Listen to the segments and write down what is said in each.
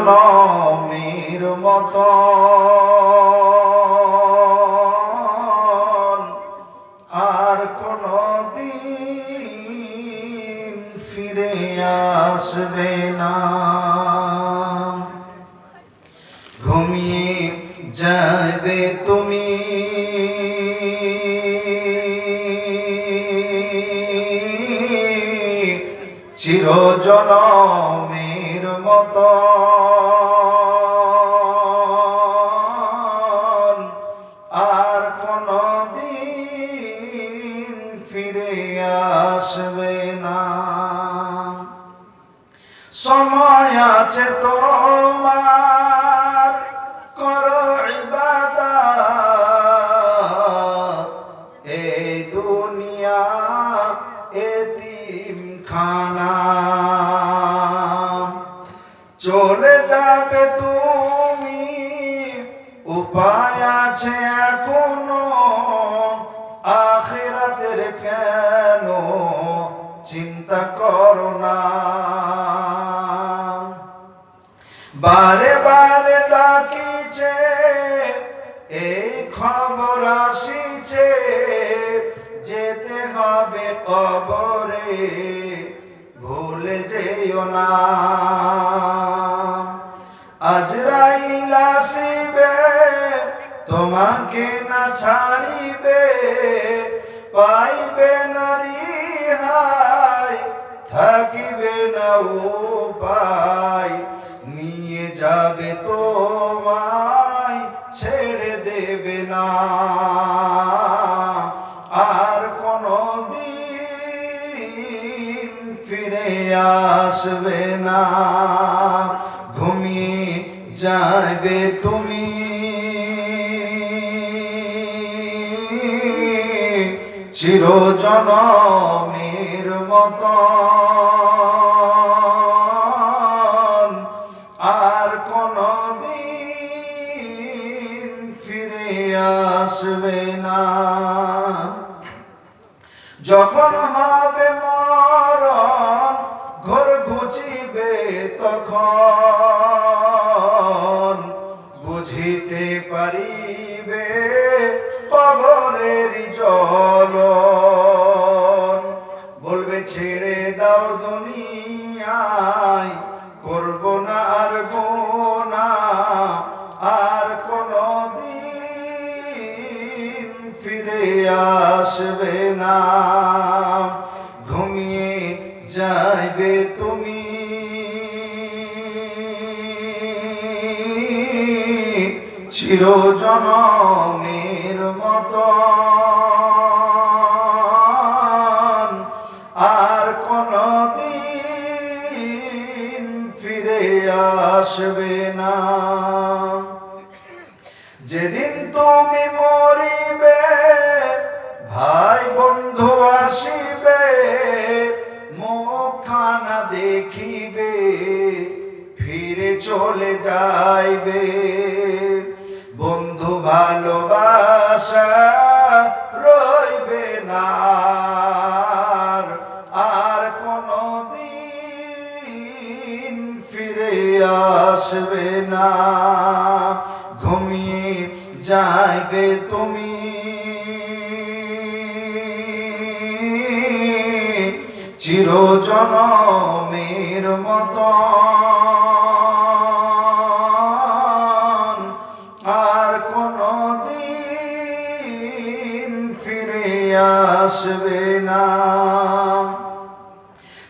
চিরজনমের মতন আর কোনদিন ফিরে আসবে না। ঘুমিয়ে যাবে তুমি, চিরজনমের মতন আর কোনদিন ফিরে আসবে না। সময় আছে তোমার, করো ইবাদত, এই দুনিয়া এতিমখানা। চলে যাবে তুমি, উপায় আছে এখনো, আখিরাতের কেন চিন্তা করো না। বারে বারে ডাকিছে, এই খবর আসিছে, যেতে হবে কবরে, ভুলে যেও না। আজরাইল আসিবে, তোমাকে না ছাড়িবে, পাইবে না রিহাই, থাকিবে না উপায়, নিয়ে যাবে তোমায়, ছেড়ে দেবে না। আর কোনদিন ফিরে আসবে না। ঘুমিয়ে যাবে তুমি, চিরজনমের মতন আর কোনদিন ফিরে আসবে না। যখন হবে মরণ, ঘর ঘুচিবে তখন, বুঝিতে পারিবে কবরের জ্বলন। বলবে ছেড়ে দাও দুনিয়ায়, করব না আর গুনাহ, আর কোনদিন ফিরে আসবে না। ঘুমিয়ে যাবে তুমি, চিরজনমের মতন আর কোনদিন ফিরে আসবে না। যেদিন তুমি মরিবে, ভাই বন্ধু আসিবে, মুখখানা দেখিবে, ফিরে চলে যাইবে। বন্ধু ভালোবাসা রইবে না, আর কোনদিন ফিরে আসবে না। ঘুমিয়ে যাইবে তুমি, চিরজনমের মতন আর কোনদিন ফিরে আসবে না।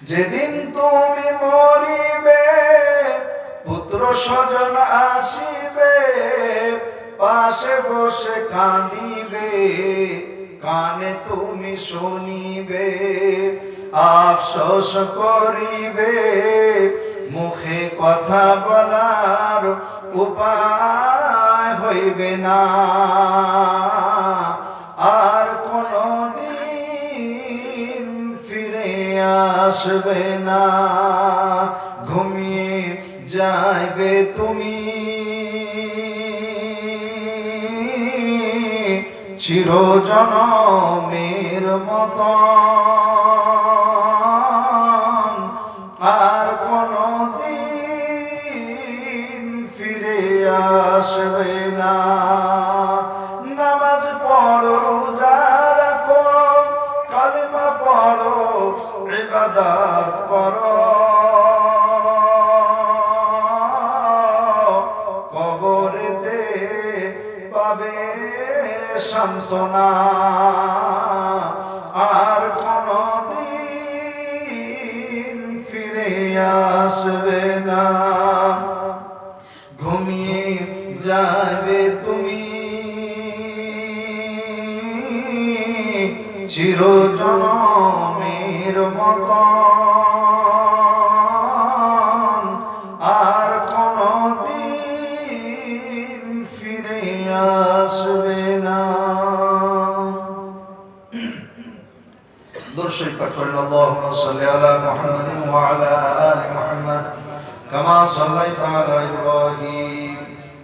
যেদিন তুমি মরিবে, পুত্র স্বজন আসিবে, পাশে বসে কাঁদিবে, কানে তুমি শুনিবে, আফসোস করিবে, মুখে কথা বলার উপায় হইবে না। আর কোনদিন ফিরে আসবে না। ঘুমিয়ে যাইবে তুমি, চিরজনমের মতন আর কোনদিন ফিরে আসবে না। নামাজ পড়ো, রোজা রাখো, কালেমা পড়ো, ইবাদত করো, কবরেতে পাবে সান্ত্বনা, আর কোনদিন ফিরে আসবে না। ঘুমিয়ে যাবে তুমি চিরজনমের মতন আর কোনদিন ফিরে আসবে না। দরুদ শরীফ পাঠ করেন। আল্লাহুম্মা সাল্লি আলা মুহাম্মাদিন ওয়া আলা আলি মুহাম্মাদ কামা সাল্লাইতা আলা ইব্রাহিম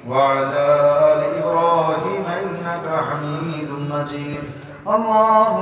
ওয়া আলা আলি ইব্রাহিম ইন্নাকা হামিদুম মাজিদ। আল্লাহুম্মা